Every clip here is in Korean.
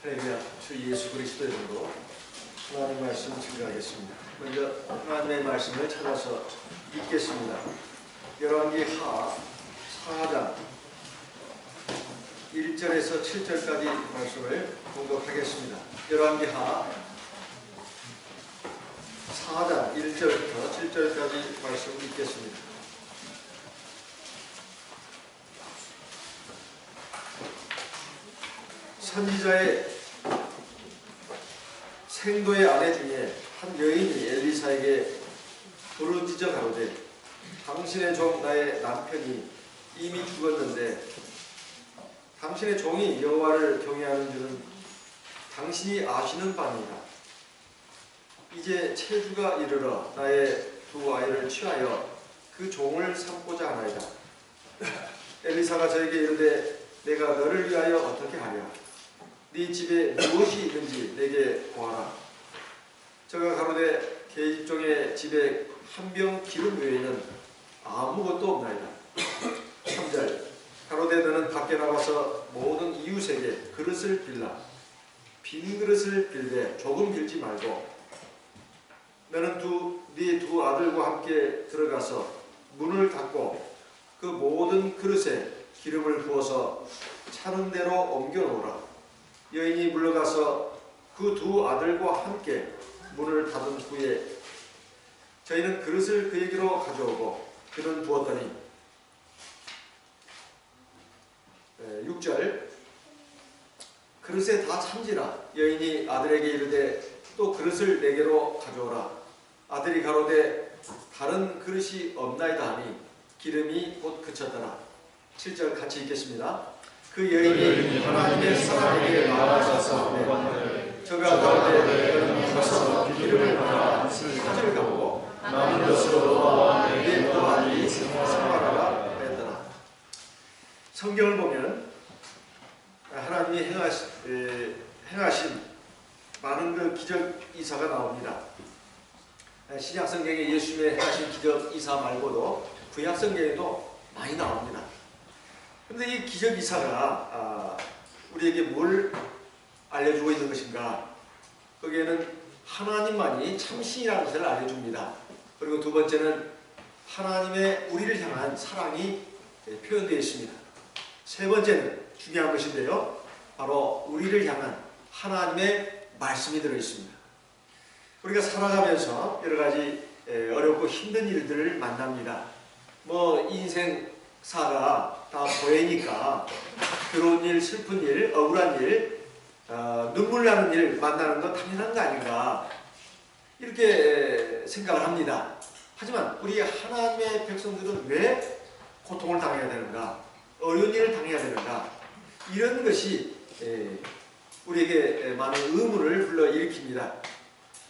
할렐루야, 주 예수 그리스도의 이름으로 하나님 말씀을 증거하겠습니다. 먼저 하나님의 말씀을 찾아서 읽겠습니다. 열왕기 하 4장 1절에서 7절까지 말씀을 공독하겠습니다. 열왕기 하 4장 1절부터 7절까지 말씀을 읽겠습니다. 선지자의 생도의 아내 중에 한 여인이 엘리사에게 부르짖어 가로되 당신의 종 나의 남편이 이미 죽었는데 당신의 종이 여호와를 경외하는 줄은 당신이 아시는 바니이다. 이제 체주가 이르러 나의 두 아이를 취하여 그 종을 삼고자 하나이다. 엘리사가 저에게 이르되 내가 너를 위하여 어떻게 하랴? 네 집에 무엇이 있는지 내게 보아라. 저가 가로되 계집종의 집에 한 병 기름 외에는 아무것도 없나이다. 3절 가로되 너는 밖에 나가서 모든 이웃에게 그릇을 빌라. 빈 그릇을 빌되 조금 빌지 말고 너는 네 두 아들과 함께 들어가서 문을 닫고 그 모든 그릇에 기름을 부어서 차는 대로 옮겨 놓으라. 여인이 물러가서 그 두 아들과 함께 문을 닫은 후에 저희는 그릇을 그에게로 가져오고 그는 부었더니 6절 그릇에 다 찬지라. 여인이 아들에게 이르되 또 그릇을 내게로 가져오라. 아들이 가로되 다른 그릇이 없나이다 하니 기름이 곧 그쳤더라. 7절 같이 읽겠습니다. 그 여인이 하나님의 사람에게 나아가서 저가 가로되 너는 가서 기름을 받아 팥을 감고 남은 것으로 너와 내 두 아들이 생활하라 했더라. 성경을 보면 하나님이 행하신 많은 그 기적 이사가 나옵니다. 신약 성경에 예수님의 행하신 기적 이사 말고도 구약 성경에도 많이 나옵니다. 그런데 이 기적 이사가 우리에게 뭘 알려주고 있는 것인가? 거기에는 하나님만이 참신이라는 것을 알려줍니다. 그리고 두 번째는 하나님의 우리를 향한 사랑이 표현되어 있습니다. 세 번째는 중요한 것인데요, 바로 우리를 향한 하나님의 말씀이 들어있습니다. 우리가 살아가면서 여러 가지 어렵고 힘든 일들을 만납니다. 인생사가 다 보이니까 괴로운 일, 슬픈 일, 억울한 일, 눈물 나는 일 만나는 건 당연한 거 아닌가 이렇게 생각을 합니다. 하지만 우리 하나님의 백성들은 왜 고통을 당해야 되는가, 어려운 일을 당해야 되는가, 이런 것이 우리에게 많은 의문을 불러일으킵니다.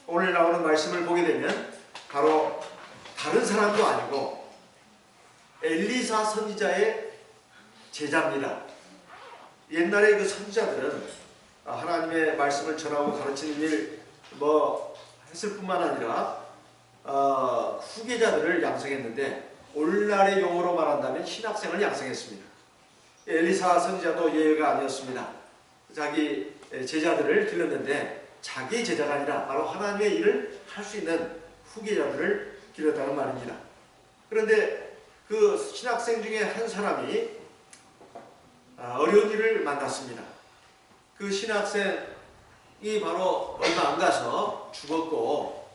오늘 나오는 말씀을 보게 되면 바로 다른 사람도 아니고 엘리사 선지자의 제자입니다. 옛날에 그 선지자들은 하나님의 말씀을 전하고 가르치는 일 했을 뿐만 아니라 후계자들을 양성했는데 오늘날의 용어로 말한다면 신학생을 양성했습니다. 엘리사 선지자도 예외가 아니었습니다. 자기 제자들을 길렀는데 자기 제자가 아니라 바로 하나님의 일을 할 수 있는 후계자들을 길렀다는 말입니다. 그런데 그 신학생 중에 한 사람이 어려운 일을 만났습니다. 그 신학생이 바로 얼마 안 가서 죽었고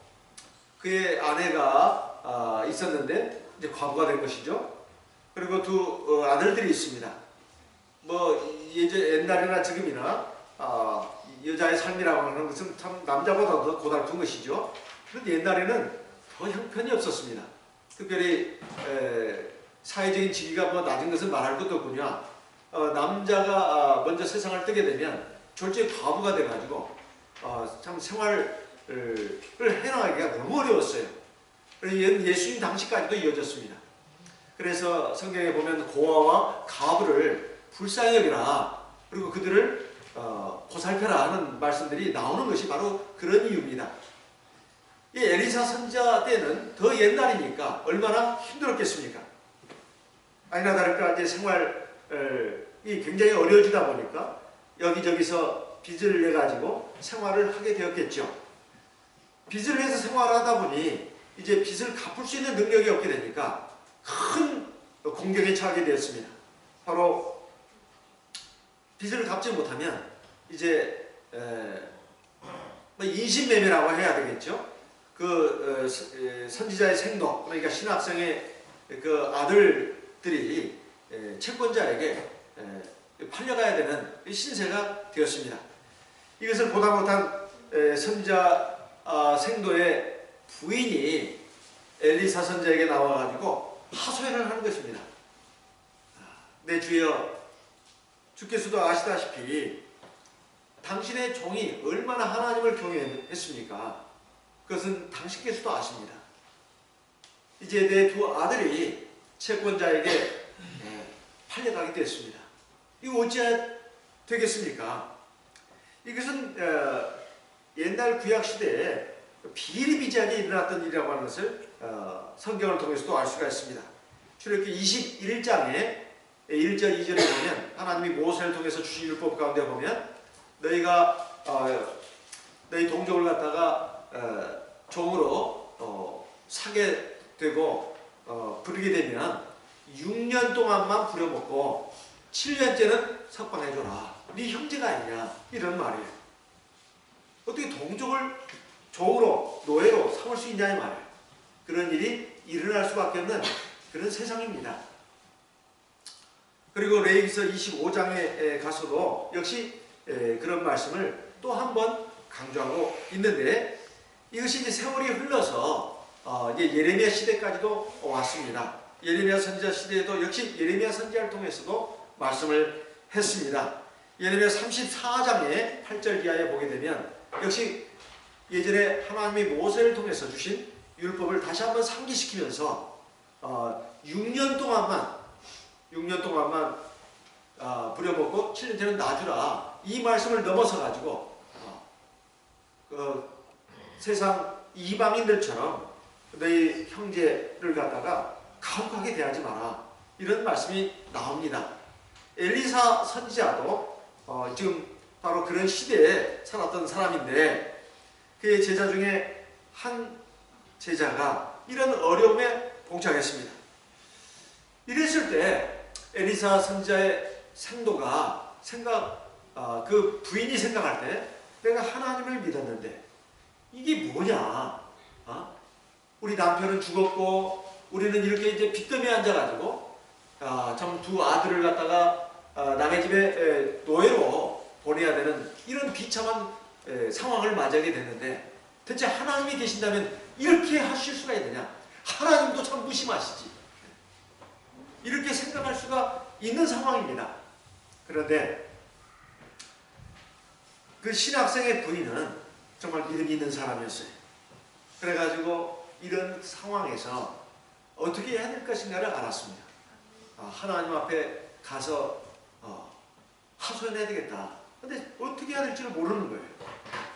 그의 아내가 있었는데 이제 과부가 된 것이죠. 그리고 두 아들들이 있습니다. 옛날이나 지금이나 여자의 삶이라고 하는 것은 참 남자보다 더 고달픈 것이죠. 그런데 옛날에는 더 형편이 없었습니다. 특별히 사회적인 지위가 낮은 것은 말할 것도 없군요. 남자가 먼저 세상을 뜨게 되면 졸지에 과부가 돼가지고 참 생활을 해나가기가 너무 어려웠어요. 예수님 당시까지도 이어졌습니다. 그래서 성경에 보면 고아와 과부를 불쌍히 여기라, 그리고 그들을 보살펴라 하는 말씀들이 나오는 것이 바로 그런 이유입니다. 이 엘리사 선지자 때는 더 옛날이니까 얼마나 힘들었겠습니까? 아니나 다를까 이제 생활이 굉장히 어려워지다 보니까 여기저기서 빚을 내 가지고 생활을 하게 되었겠죠. 빚을 내서 생활하다 보니 이제 빚을 갚을 수 있는 능력이 없게 되니까 큰 공경에 처하게 되었습니다. 바로 빚을 갚지 못하면 이제 인신매매라고 해야 되겠죠. 그 선지자의 생도, 그러니까 신학생의 그 아들들이 채권자에게 팔려가야 되는 신세가 되었습니다. 이것을 보다 못한 선지자 생도의 부인이 엘리사 선지자에게 나와가지고 하소연을 하는 것입니다. 내 주여, 주께서도 아시다시피 당신의 종이 얼마나 하나님을 경외했습니까? 그것은 당신께서도 아십니다. 이제 내 두 아들이 채권자에게 팔려가게 됐습니다. 이거 어찌해야 되겠습니까? 이것은 옛날 구약시대에 비일비재하게 일어났던 일이라고 하는 것을 성경을 통해서도 알 수가 있습니다. 출애굽기 21장에 1절 2절에 보면 하나님이 모세를 통해서 주신 율법 가운데 보면 너희가 너희 동족을 갖다가 종으로 사게 되고 부르게 되면 6년 동안만 부려먹고 7년째는 석방해줘라. 네 형제가 아니냐, 이런 말이에요. 어떻게 동족을 종으로 노예로 삼을 수 있냐 이 말이에요. 그런 일이 일어날 수밖에 없는 그런 세상입니다. 그리고 레위기서 25장에 가서도 역시 그런 말씀을 또 한 번 강조하고 있는데, 이것이 이제 세월이 흘러서 이제 예레미야 시대까지도 왔습니다. 예레미야 선지자 시대에도 역시 예레미야 선지자를 통해서도 말씀을 했습니다. 예레미야 34장의 8절 이하에 보게 되면 역시 예전에 하나님이 모세를 통해서 주신 율법을 다시 한번 상기시키면서 6년 동안만 부려먹고 7년째는 놔주라, 이 말씀을 넘어서 가지고 세상 이방인들처럼 너희 형제를 갖다가 가혹하게 대하지 마라, 이런 말씀이 나옵니다. 엘리사 선지자도 지금 바로 그런 시대에 살았던 사람인데, 그의 제자 중에 한 제자가 이런 어려움에 봉착했습니다. 이랬을 때 엘리사 선지자의 생도가 그 부인이 생각할 때, 내가 하나님을 믿었는데 이게 뭐냐? 우리 남편은 죽었고 우리는 이렇게 이제 빚더미에 앉아가지고 참 두 아들을 갖다가 남의 집에 노예로 보내야 되는 이런 비참한 상황을 맞이하게 됐는데, 대체 하나님이 계신다면 이렇게 하실 수가 있느냐? 하나님도 참 무심하시지. 이렇게 생각할 수가 있는 상황입니다. 그런데 그 신학생의 부인은 정말 믿음이 있는 사람이었어요. 그래가지고 이런 상황에서 어떻게 해야 될 것인가를 알았습니다. 하나님 앞에 가서 하소연해야 되겠다. 근데 어떻게 해야 될지를 모르는 거예요.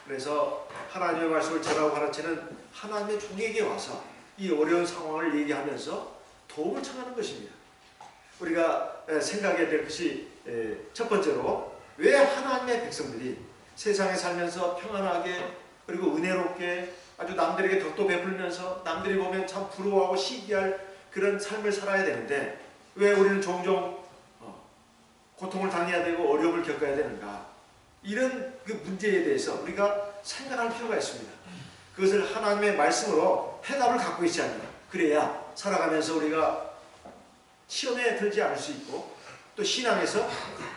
그래서 하나님의 말씀을 전하고 가르치는 하나님의 종에게 와서 이 어려운 상황을 얘기하면서 도움을 청하는 것입니다. 우리가 생각해야 될 것이 첫 번째로, 왜 하나님의 백성들이 세상에 살면서 평안하게 그리고 은혜롭게 아주 남들에게 덕도 베풀면서 남들이 보면 참 부러워하고 시기할 그런 삶을 살아야 되는데, 왜 우리는 종종 고통을 당해야 되고 어려움을 겪어야 되는가? 이런 그 문제에 대해서 우리가 생각할 필요가 있습니다. 그것을 하나님의 말씀으로 해답을 갖고 있지 않느냐. 그래야 살아가면서 우리가 시험에 들지 않을 수 있고 또 신앙에서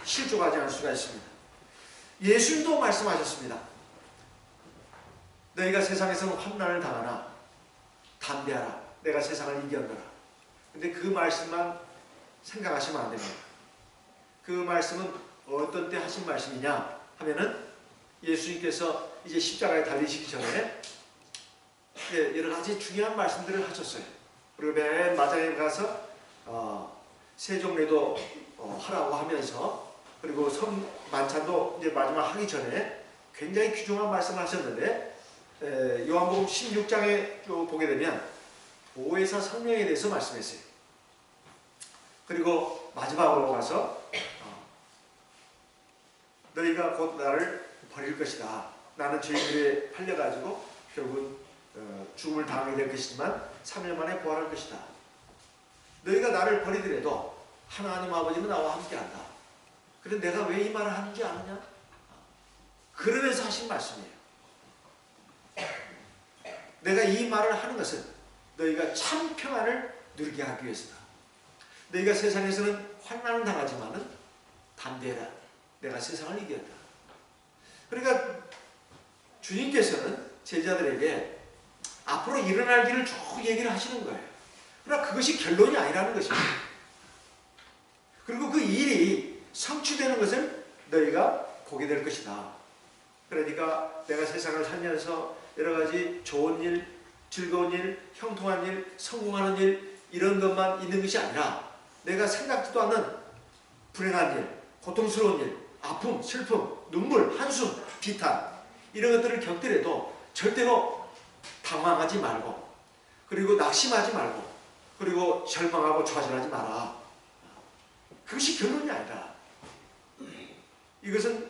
실족하지 않을 수가 있습니다. 예수님도 말씀하셨습니다. 너희가 세상에서는 환난을 당하나 담대하라, 내가 세상을 이겼노라. 근데 그 말씀만 생각하시면 안 됩니다. 그 말씀은 어떤 때 하신 말씀이냐 하면은, 예수님께서 이제 십자가에 달리시기 전에 여러 가지 중요한 말씀들을 하셨어요. 그리고 맨 마지막에 가서 세종례도 하라고 하면서, 그리고 만찬도 이제 마지막 하기 전에 굉장히 귀중한 말씀을 하셨는데, 요한복음 16장에 쭉 보게 되면 보혜사 성령에 대해서 말씀했어요. 그리고 마지막으로 가서 너희가 곧 나를 버릴 것이다. 나는 죄인들에 팔려가지고 결국 죽음을 당하게 될 것이지만 3일 만에 부활할 것이다. 너희가 나를 버리더라도 하나님 아버지는 나와 함께한다. 그런데 내가 왜 이 말을 하는지 아느냐? 그러면서 하신 말씀이에요. 내가 이 말을 하는 것은 너희가 참 평안을 누리게 하기 위해서다. 너희가 세상에서는 환난을 당하지만은 담대해라. 내가 세상을 이겼다. 그러니까 주님께서는 제자들에게 앞으로 일어날 일을 쭉 얘기를 하시는 거예요. 그러나 그것이 결론이 아니라는 것입니다. 그리고 그 일이 성취되는 것을 너희가 보게 될 것이다. 그러니까 내가 세상을 살면서 여러 가지 좋은 일, 즐거운 일, 형통한 일, 성공하는 일 이런 것만 있는 것이 아니라 내가 생각지도 않는 불행한 일, 고통스러운 일, 아픔, 슬픔, 눈물, 한숨, 비탄 이런 것들을 겪더라도 절대로 당황하지 말고 그리고 낙심하지 말고 그리고 절망하고 좌절하지 마라. 그것이 결론이 아니라 이것은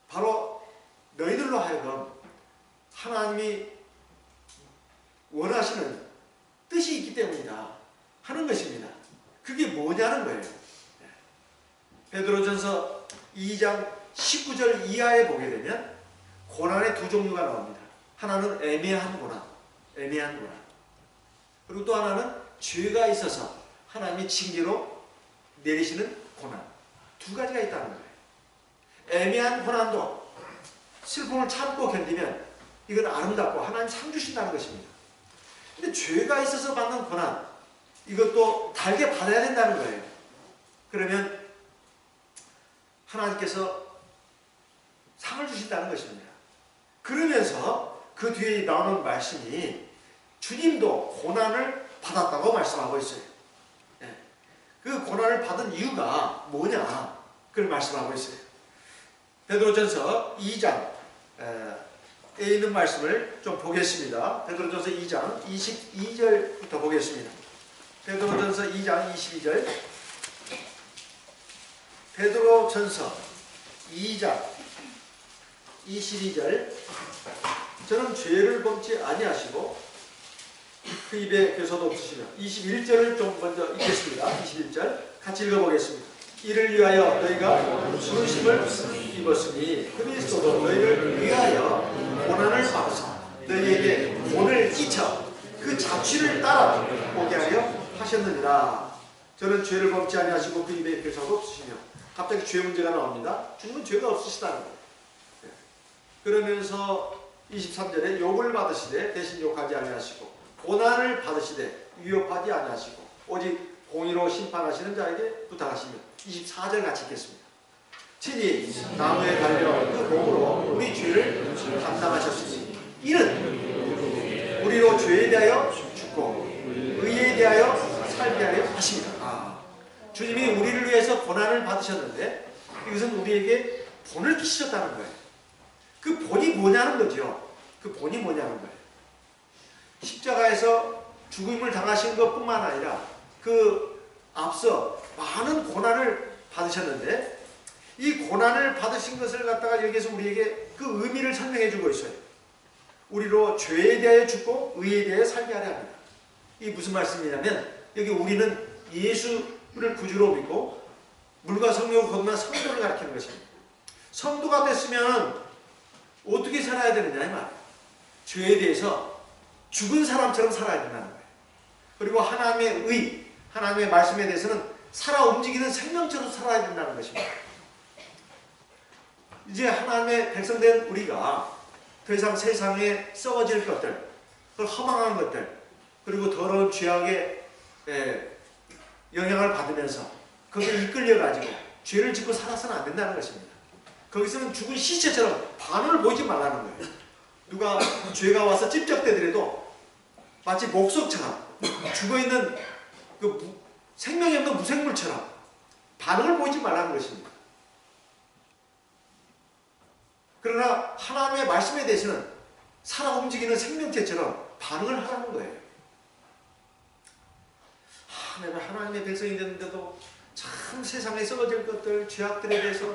바로 너희들로 하여금 하나님이 원하시는 뜻이 있기 때문이다 하는 것입니다. 그게 뭐냐는 거예요. 베드로전서 2장 19절 이하에 보게 되면 고난의 두 종류가 나옵니다. 하나는 애매한 고난, 애매한 고난. 그리고 또 하나는 죄가 있어서 하나님이 징계로 내리시는 고난. 두 가지가 있다는 거예요. 애매한 고난도 슬픔을 참고 견디면 이건 아름답고 하나님 상 주신다는 것입니다. 근데 죄가 있어서 받는 고난, 이것도 달게 받아야 된다는 거예요. 그러면 하나님께서 상을 주신다는 것입니다. 그러면서 그 뒤에 나오는 말씀이 주님도 고난을 받았다고 말씀하고 있어요. 그 고난을 받은 이유가 뭐냐? 그걸 말씀하고 있어요. 베드로전서 2장에 있는 말씀을 좀 보겠습니다. 베드로전서 2장 22절부터 보겠습니다. 베드로전서 2장 22절. 베드로전서 2장 22절. 저는 죄를 범치 아니하시고 그 입에 괴소도 없으시며 21절을 좀 먼저 읽겠습니다. 21절 같이 읽어보겠습니다. 이를 위하여 너희가 부르심을 입었으니 그리스도도 너희를 위하여 고난을 받으사 너희에게 본을 끼쳐 그 자취를 따라 보게 하려 하셨느니라. 저는 죄를 범치 아니하시고 그 입에 괴소도 없으시며 갑자기 죄 문제가 나옵니다. 주님은 죄가 없으시다는 거예요. 그러면서 23절에 욕을 받으시되 대신 욕하지 아니하시고 고난을 받으시되 위협하지 아니하시고 오직 공의로 심판하시는 자에게 부탁하시며 24절 같이 읽겠습니다. 친히 나무에 달려 그 몸으로 우리 죄를 감당하셨으니 이는 우리로 죄에 대하여 죽고 의에 대하여 살게 하려 하십니다. 주님이 우리를 위해서 고난을 받으셨는데 이것은 우리에게 본을 끼치셨다는 거예요. 그 본이 뭐냐는 거죠. 그 본이 뭐냐는 거예요. 십자가에서 죽음을 당하신 것뿐만 아니라 그 앞서 많은 고난을 받으셨는데 이 고난을 받으신 것을 갖다가 여기서 우리에게 그 의미를 설명해 주고 있어요. 우리로 죄에 대하여 죽고 의에 대하여 살게 하려 합니다. 이게 무슨 말씀이냐면 여기 우리는 예수를 구주로 믿고 물과 성령으로 거듭난 성도를 가리키는 것입니다. 성도가 됐으면 어떻게 살아야 되느냐 이 말이에요. 죄에 대해서 죽은 사람처럼 살아야 된다는 거예요. 그리고 하나님의 의, 하나님의 말씀에 대해서는 살아 움직이는 생명처럼 살아야 된다는 것입니다. 이제 하나님의 백성된 우리가 더 이상 세상에 썩어질 것들, 그 허망한 것들, 그리고 더러운 죄악의 영향을 받으면서 거기에 이끌려가지고 죄를 짓고 살아서는 안 된다는 것입니다. 거기서는 죽은 시체처럼 반응을 보이지 말라는 거예요. 누가 죄가 와서 찝적대더라도 마치 목석처럼 죽어있는 그 생명이 없는 무생물처럼 반응을 보이지 말라는 것입니다. 그러나 하나님의 말씀에 대해서는 살아 움직이는 생명체처럼 반응을 하라는 거예요. 내가 하나님의 백성이 됐는데도 참 세상에 썩어질 것들, 죄악들에 대해서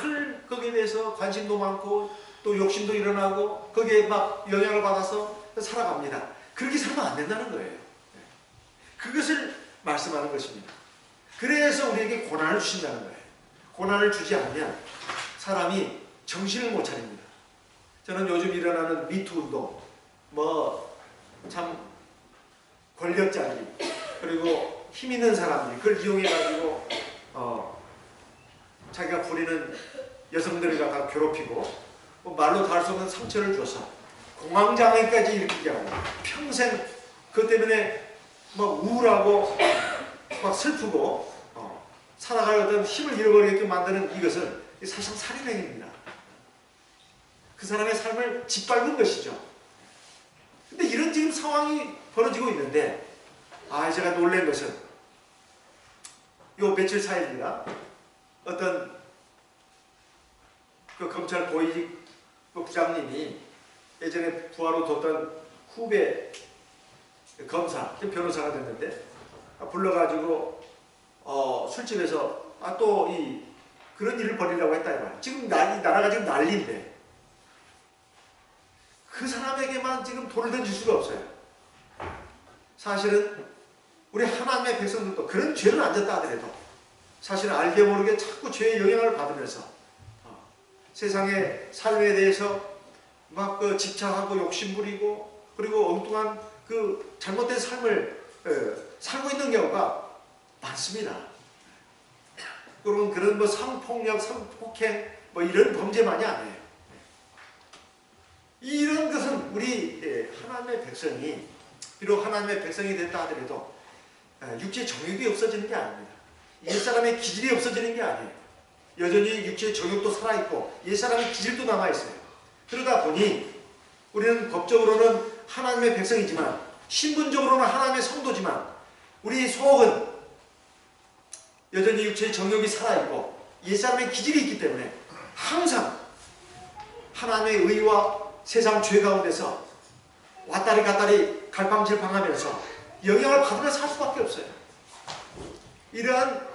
늘 거기에 대해서 관심도 많고 또 욕심도 일어나고 거기에 막 영향을 받아서 살아갑니다. 그렇게 살면 안 된다는 거예요. 그것을 말씀하는 것입니다. 그래서 우리에게 고난을 주신다는 거예요. 고난을 주지 않으면 사람이 정신을 못 차립니다. 저는 요즘 일어나는 미투 운동, 참 권력자들이 그리고 힘 있는 사람들이 그걸 이용해가지고 자기가 부리는 여성들을 갖다 괴롭히고 말로 다 할 수 없는 상처를 줘서 공황장애까지 일으키게 하고 평생 그것 때문에 막 우울하고 막 슬프고 살아갈 어떤 힘을 잃어버리게끔 만드는 이것은 사실상 살인행위입니다. 그 사람의 삶을 짓밟은 것이죠. 근데 이런 지금 상황이 벌어지고 있는데 제가 놀란 것은 요 며칠 사이입니다. 어떤 그 검찰 고위직 부장님이 예전에 부하로 뒀던 후배 검사, 변호사가 됐는데 불러가지고 술집에서 또 그런 일을 벌이려고 했다 이거야. 지금 나라가 지금 난리인데 그 사람에게만 지금 돌을 던질 수가 없어요. 사실은 우리 하나님의 백성들도 그런 죄를 안 졌다 하더라도 사실은 알게 모르게 자꾸 죄의 영향을 받으면서 세상의 삶에 대해서 막 집착하고 욕심부리고 그리고 엉뚱한 그 잘못된 삶을 살고 있는 경우가 많습니다. 그런 성폭력, 성폭행 이런 범죄만이 아니에요. 이런 것은 우리 하나님의 백성이 비록 하나님의 백성이 됐다 하더라도 육체의 정욕이 없어지는 게 아닙니다. 옛사람의 기질이 없어지는 게 아니에요. 여전히 육체의 정욕도 살아있고 옛사람의 기질도 남아있어요. 그러다 보니 우리는 법적으로는 하나님의 백성이지만 신분적으로는 하나님의 성도지만 우리 속은 여전히 육체의 정욕이 살아있고 옛사람의 기질이 있기 때문에 항상 하나님의 의와 세상 죄 가운데서 왔다리 갔다리 갈팡질팡하면서 영향을 받으면서 살 수밖에 없어요. 이러한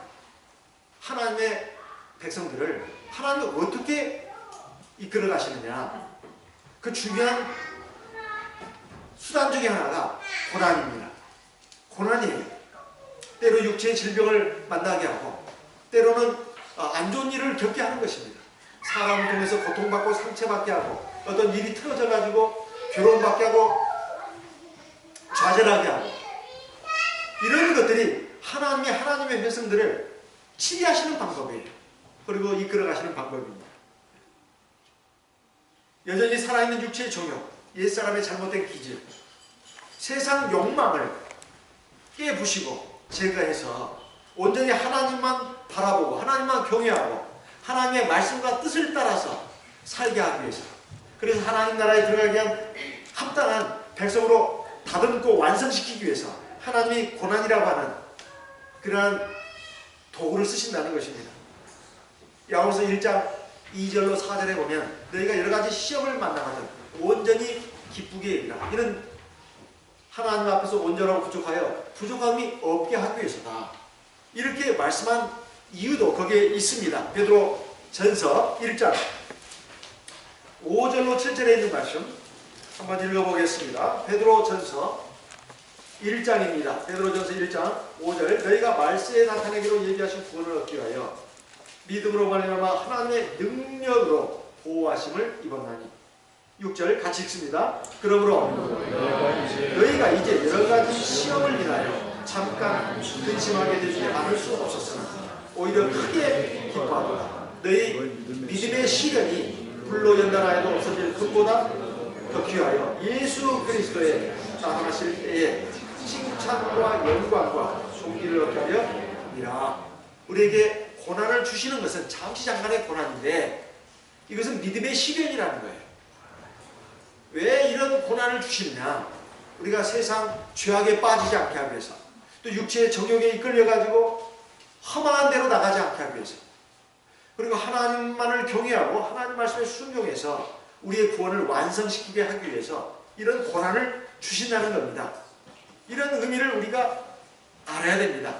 하나님의 백성들을 하나님이 어떻게 이끌어 가시느냐, 그 중요한 수단 중에 하나가 고난입니다. 고난이에요. 때로 육체의 질병을 만나게 하고 때로는 안 좋은 일을 겪게 하는 것입니다. 사람을 통해서 고통받고 상처받게 하고 어떤 일이 틀어져 가지고 괴로움받게 하고 좌절하게 하고 이런 것들이 하나님의 백성들을 치유하시는 방법이에요. 그리고 이끌어 가시는 방법입니다. 여전히 살아있는 육체의 정욕, 옛사람의 잘못된 기질, 세상 욕망을 깨부시고 제거해서 온전히 하나님만 바라보고 하나님만 경외하고 하나님의 말씀과 뜻을 따라서 살게 하기 위해서, 그래서 하나님 나라에 들어가기 위한 합당한 백성으로 다듬고 완성시키기 위해서 하나님이 고난이라고 하는 그러한 도구를 쓰신다는 것입니다. 야고보서 1장 2절로 4절에 보면 너희가 여러가지 시험을 만나거든 온전히 기쁘게 이르라. 이는 하나님 앞에서 온전하고 부족함이 없게 하기 위해서다. 이렇게 말씀한 이유도 거기에 있습니다. 베드로 전서 1장 5절로 7절에 있는 말씀 한번 읽어보겠습니다. 베드로 전서 1장입니다. 베드로 전서 1장 5절 너희가 말세에 나타내기로 얘기하신 구원을 얻기 위하여 믿음으로 말미암아 하나님의 능력으로 보호하심을 입었나니. 6절 같이 읽습니다. 그러므로 너희가 이제 여러가지 시험을 인하여 잠깐 근심하게 되지 않을 수 없었으나 오히려 크게 기뻐하도다. 너희 믿음의 시련이 불로 연단하여도 없어질 것보다 더 귀하여 예수 그리스도의 나타나실 때에 칭찬과 영광과 존귀를 얻게 하려. 우리에게 고난을 주시는 것은 잠시 잠깐의 고난인데 이것은 믿음의 시련이라는 거예요. 왜 이런 고난을 주시느냐? 우리가 세상 죄악에 빠지지 않게 하기 위해서, 또 육체의 정욕에 이끌려가지고 험한 데로 나가지 않게 하기 위해서, 그리고 하나님만을 경외하고 하나님 말씀에 순종해서 우리의 구원을 완성시키게 하기 위해서 이런 고난을 주신다는 겁니다. 이런 의미를 우리가 알아야 됩니다.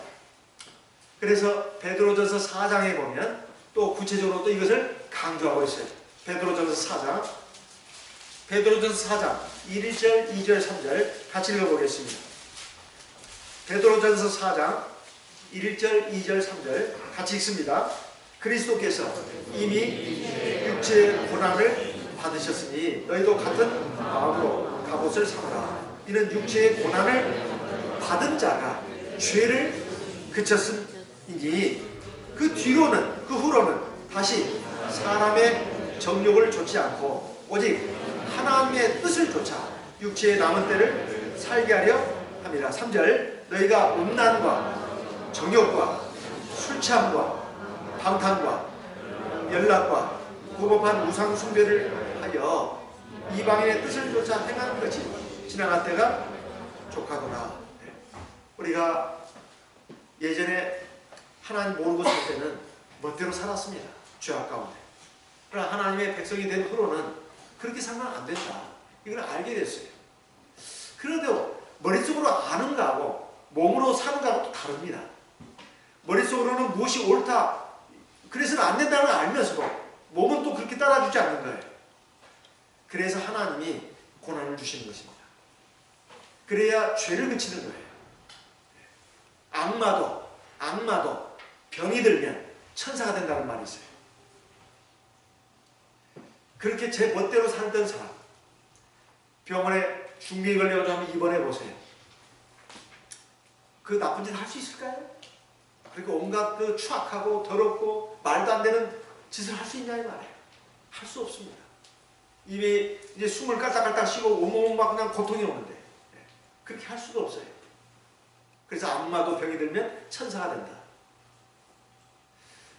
그래서 베드로전서 4장에 보면 또 구체적으로 또 이것을 강조하고 있어요. 베드로전서 4장, 베드로전서 4장 1절, 2절, 3절 같이 읽어보겠습니다. 베드로전서 4장 1절, 2절, 3절 같이 읽습니다. 그리스도께서 이미 육체의 고난을 받으셨으니 너희도 같은 마음으로 갑옷을 삼아라. 이는 육체의 고난을 받은 자가 죄를 그쳤음이니 그 뒤로는 그 후로는 다시 사람의 정욕을 좇지 않고 오직 하나님의 뜻을 좇아 육체의 남은 때를 살게 하려 함이라. 3절 너희가 음란과 정욕과 술 취함과 방탕과 연락과 고급한 우상 숭배를 하여 이방인의 뜻을 좇아 행하는 것이 지나갈 때가 족하구나. 우리가 예전에 하나님 모르고 살 때는 멋대로 살았습니다. 죄악 가운데. 그러나 하나님의 백성이 된 후로는 그렇게 살면 안 된다. 이걸 알게 됐어요. 그런데도 머릿속으로 아는 거하고 몸으로 사는 거하고 또 다릅니다. 머릿속으로는 무엇이 옳다, 그래서는 안 된다는 걸 알면서도 몸은 또 그렇게 따라주지 않는 거예요. 그래서 하나님이 고난을 주시는 것입니다. 그래야 죄를 그치는 거예요. 악마도 병이 들면 천사가 된다는 말이 있어요. 그렇게 제 멋대로 살던 사람, 병원에 중풍이 걸려가지고 한번 입원해 보세요. 그 나쁜 짓 할 수 있을까요? 그리고 온갖 그 추악하고 더럽고 말도 안 되는 짓을 할 수 있냐 이 말이에요. 할 수 없습니다. 이미 이제 숨을 깔딱깔딱 쉬고 온몸 막 그냥 고통이 오는데 그렇게 할 수가 없어요. 그래서 악마도 병이 들면 천사가 된다.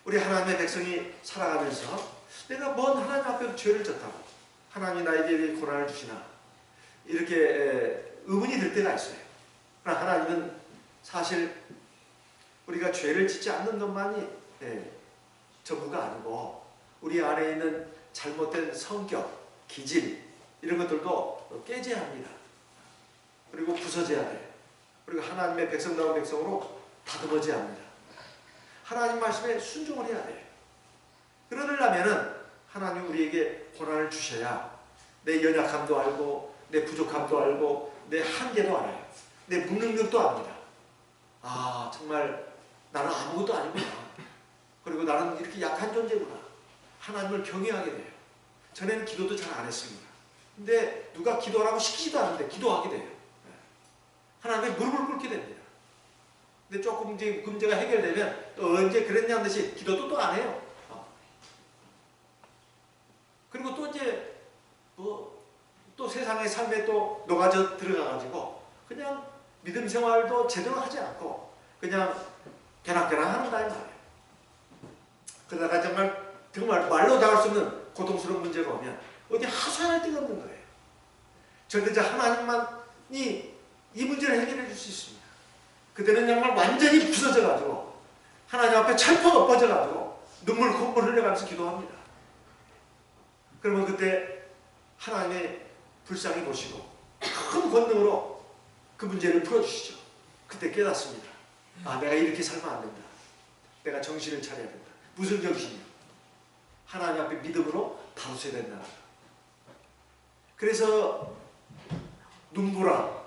우리 하나님의 백성이 살아가면서 내가 뭔 하나님 앞에 죄를 졌다고 하나님이 나에게 고난을 주시나 이렇게 의문이 들 때가 있어요. 그러나 하나님은 사실 우리가 죄를 짓지 않는 것만이 전부가 아니고 우리 안에 있는 잘못된 성격, 기질 이런 것들도 깨져야 합니다. 그리고 부서져야 돼요. 그리고 하나님의 백성다운 백성으로 다듬어져야 합니다. 하나님 말씀에 순종을 해야 돼요. 그러려면은 하나님 우리에게 고난을 주셔야 내 연약함도 알고 내 부족함도 알고 내 한계도 알아요. 내 무능력도 압니다. 아 정말 나는 아무것도 아니구나. 그리고 나는 이렇게 약한 존재구나. 하나님을 경외하게 돼요. 전에는 기도도 잘 안 했습니다. 근데 누가 기도하라고 시키지도 않는데 기도하게 돼요. 하나님께 무릎을 꿇게 됩니다. 근데 조금 이제 문제가 해결되면 또 언제 그랬냐는 듯이 기도도 또 안 해요. 그리고 또 이제 또 세상의 삶에 또 녹아져 들어가가지고 그냥 믿음 생활도 제대로 하지 않고 그냥 개나개나 하는다 이 말이에요. 그러다가 정말 말로 닿을 수 없는 고통스러운 문제가 오면 어디 하소연할 데가 없는 거예요. 전능자 하나님만이 이 문제를 해결해 줄 수 있습니다. 그때는 정말 완전히 부서져가지고 하나님 앞에 철퍼 엎어져가지고 눈물 콧물 흘려가면서 기도합니다. 그러면 그때 하나님의 불쌍히 보시고 큰 권능으로 그 문제를 풀어주시죠. 그때 깨닫습니다. 아 내가 이렇게 살면 안 된다. 내가 정신을 차려야 된다. 무슨 정신이요? 하나님 앞에 믿음으로 다루셔야 된다. 그래서 눈보라,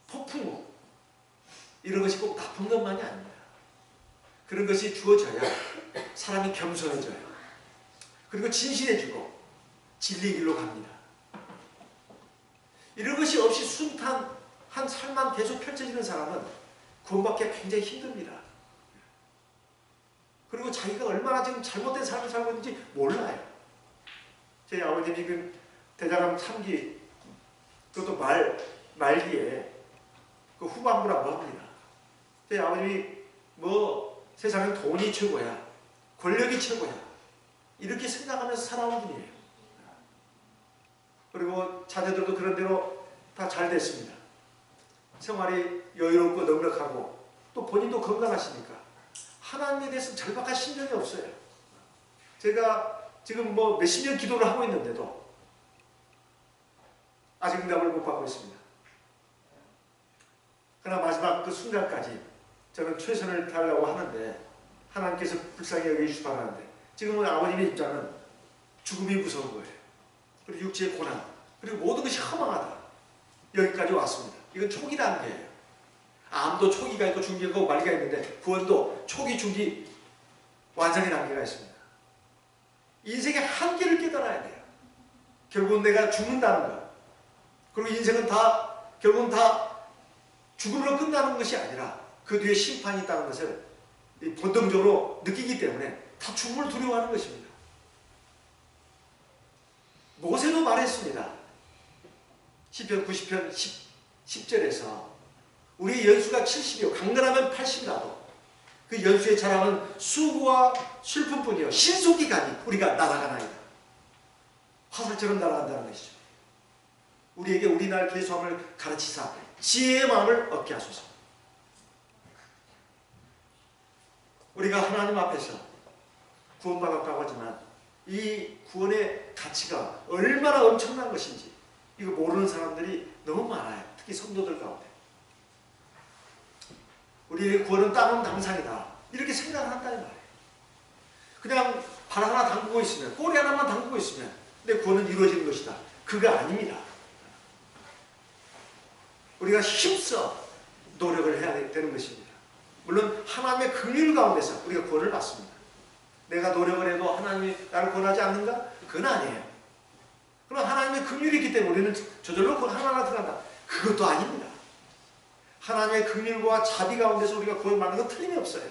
폭풍우 이런 것이 꼭 나쁜 것만이 아닙니다. 그런 것이 주어져야 사람이 겸손해져요. 그리고 진실해지고 진리 길로 갑니다. 이런 것이 없이 순탄한 삶만 계속 펼쳐지는 사람은 구원받기가 굉장히 힘듭니다. 그리고 자기가 얼마나 지금 잘못된 삶을 살고 있는지 몰라요. 제 아버님이 그 대장암 3기 그것도 말기에 그 후반부라고 합니다. 제 아버님이 뭐 세상에 돈이 최고야, 권력이 최고야 이렇게 생각하면서 살아온 분이에요. 그리고 자녀들도 그런 대로 다 잘 됐습니다. 생활이 여유롭고 넉넉하고 또 본인도 건강하시니까 하나님에 대해서 절박하신 적이 없어요. 제가 지금 뭐 몇십 년 기도를 하고 있는데도 아직 응답을 못 받고 있습니다. 그러나 마지막 그 순간까지 저는 최선을 다하려고 하는데 하나님께서 불쌍히 여겨주시 바라는데 지금은 아버님의 입장은 죽음이 무서운 거예요. 그리고 육체의 고난, 그리고 모든 것이 허망하다. 여기까지 왔습니다. 이건 초기 단계예요. 암도 초기가 있고 중기가 있고 말기가 있는데 구원도 초기, 중기, 완성의 단계가 있습니다. 인생의 한계를 깨달아야 돼요. 결국은 내가 죽는다는 것. 그리고 인생은 결국은 다 죽음으로 끝나는 것이 아니라 그 뒤에 심판이 있다는 것을 본능적으로 느끼기 때문에 다 죽음을 두려워하는 것입니다. 모세도 말했습니다. 시편 90편 10절에서 우리의 연수가 70이요 강건하면 80이라도 그 연수의 자랑은 수고와 슬픔뿐이요 신속히 가니 우리가 날아가나이다. 화살처럼 날아간다는 것이죠. 우리에게 우리 날 계수함을 가르치사 지혜의 마음을 얻게 하소서. 우리가 하나님 앞에서 구원받았다고 하지만 이 구원의 가치가 얼마나 엄청난 것인지 이거 모르는 사람들이 너무 많아요. 특히 성도들 가운데. 우리의 구원은 땅은 당상이다. 이렇게 생각을 한다는 말이에요. 그냥 발 하나 담그고 있으면, 꼬리 하나만 담그고 있으면 내 구원은 이루어지는 것이다. 그거 아닙니다. 우리가 힘써 노력을 해야 되는 것입니다. 물론 하나님의 긍휼 가운데서 우리가 구원을 받습니다. 내가 노력을 해도 하나님이 나를 구원하지 않는가? 그건 아니에요. 그럼 하나님의 긍휼이 있기 때문에 우리는 저절로 하나하나 들어간다. 그것도 아닙니다. 하나님의 긍휼과 자비 가운데서 우리가 구원받는 건 틀림이 없어요.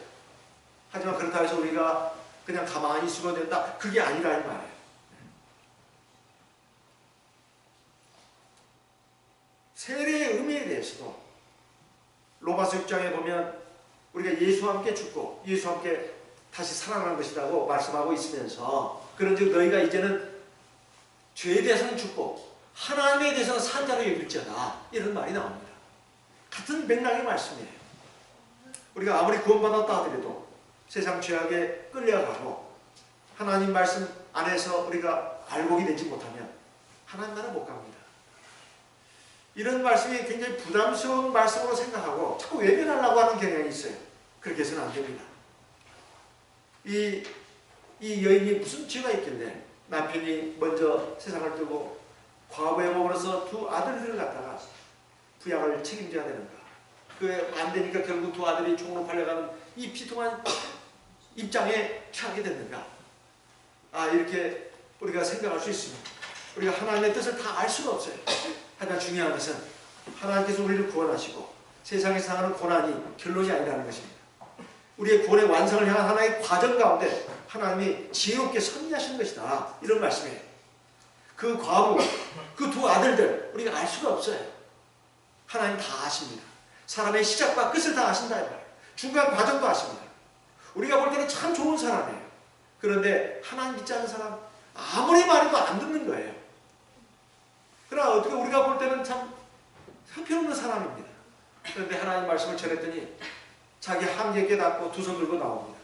하지만 그렇다고 해서 우리가 그냥 가만히 있으면 된다. 그게 아니라는 말이에요. 세례의 의미에 대해서도 로마서 6장에 보면 우리가 예수와 함께 죽고 예수와 함께 다시 살아나는 것이라고 말씀하고 있으면서 그런즉 너희가 이제는 죄에 대해서는 죽고 하나님에 대해서는 산 자로 여길지어다 이런 말이 나옵니다. 같은 맥락의 말씀이에요. 우리가 아무리 구원받았다 하더라도 세상 죄악에 끌려가고 하나님 말씀 안에서 우리가 알곡이 되지 못하면 하나님 나라 못 갑니다. 이런 말씀이 굉장히 부담스러운 말씀으로 생각하고 자꾸 외면하려고 하는 경향이 있어요. 그렇게 해서는 안 됩니다. 이 여인이 무슨 죄가 있길래 남편이 먼저 세상을 뜨고 과부에 머물러서 두 아들들을 갖다가 부양을 책임져야 되는가. 그게 안 되니까 결국 두 아들이 총으로 팔려가는 이 비통한 입장에 처하게 됐는가. 이렇게 우리가 생각할 수 있습니다. 우리가 하나님의 뜻을 다 알 수가 없어요. 하지만 중요한 것은 하나님께서 우리를 구원하시고 세상에서 당하는 고난이 결론이 아니라는 것입니다. 우리의 구원의 완성을 향한 하나의 과정 가운데 하나님이 지혜롭게 섭리하시는 것이다. 이런 말씀이에요. 그 과부, 그 두 아들들 우리가 알 수가 없어요. 하나님 다 아십니다. 사람의 시작과 끝을 다 아신다. 중간 과정도 아십니다. 우리가 볼 때는 참 좋은 사람이에요. 그런데 하나님 믿지 않는 사람 아무리 말해도 안 듣는 거예요. 그러나 어떻게 우리가 볼 때는 참 형편없는 사람입니다. 그런데 하나님 말씀을 전했더니 자기 한계 깨닫고 두 손 들고 나옵니다.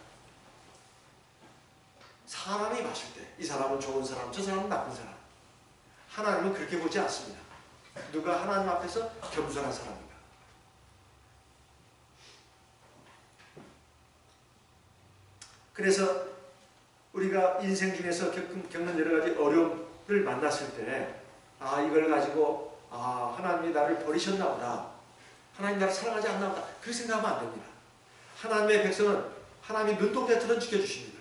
사람이 봤을 때 이 사람은 좋은 사람, 저 사람은 나쁜 사람. 하나님은 그렇게 보지 않습니다. 누가 하나님 앞에서 겸손한 사람인가. 그래서 우리가 인생 중에서 겪는 여러 가지 어려움을 만났을 때 이걸 가지고 하나님이 나를 버리셨나 보다. 하나님 나를 사랑하지 않나 보다. 그렇게 생각하면 안 됩니다. 하나님의 백성은 하나님이 눈동자처럼 지켜주십니다.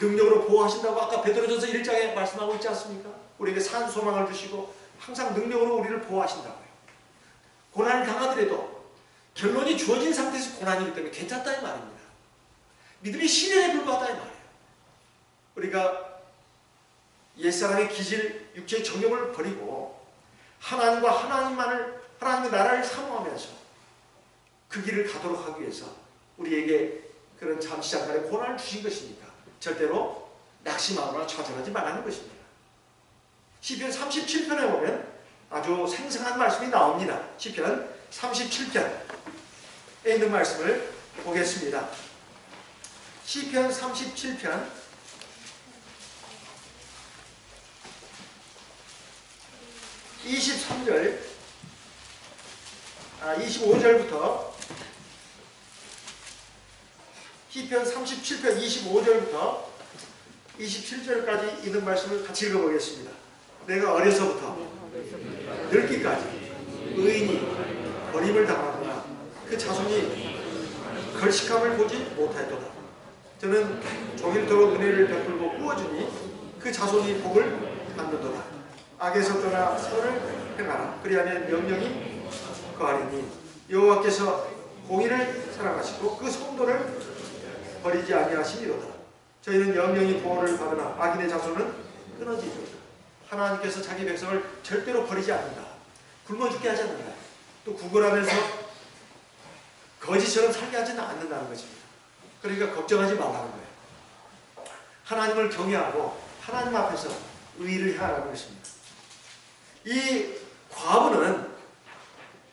능력으로 보호하신다고 아까 베드로전서 1장에 말씀하고 있지 않습니까? 우리에게 산 소망을 주시고 항상 능력으로 우리를 보호하신다고요. 고난을 당하더라도 결론이 주어진 상태에서 고난이기 때문에 괜찮다 이 말입니다. 믿음이 시련에 불과하다 이 말이에요. 우리가 옛사람의 기질, 육체의 정욕을 버리고 하나님과 하나님의 나라를 사모하면서 그 길을 가도록 하기 위해서 우리에게 그런 잠시 잠깐의 고난을 주신 것이니까 절대로 낙심하거나 좌절하지 말라는 것입니다. 시편 37편에 보면 아주 생생한 말씀이 나옵니다. 시편 37편에 있는 말씀을 보겠습니다. 시편 37편 23절 25절부터 시편 37편 25절부터 27절까지 있는 말씀을 같이 읽어보겠습니다. 내가 어려서부터 늙기까지 의인이 버림을 당하거나 그 자손이 걸식함을 보지 못하였도다. 저는 종일토록 은혜를 베풀고 구워주니 그 자손이 복을 받는도다. 악에서 떠나 선을 행하라. 그리하면 명령이 거하리니 여호와께서 공의를 사랑하시고 그 성도를 버리지 아니하시리로다. 저희는 영영이 보호를 받으나 악인의 자손은 끊어지리로다. 하나님께서 자기 백성을 절대로 버리지 않는다. 굶어 죽게 하지 않는다. 또 구걸하면서 거지처럼 살게 하지는 않는다는 것입니다. 그러니까 걱정하지 말라는 거예요. 하나님을 경외하고 하나님 앞에서 의의를 행하라는 것입니다. 이 과부는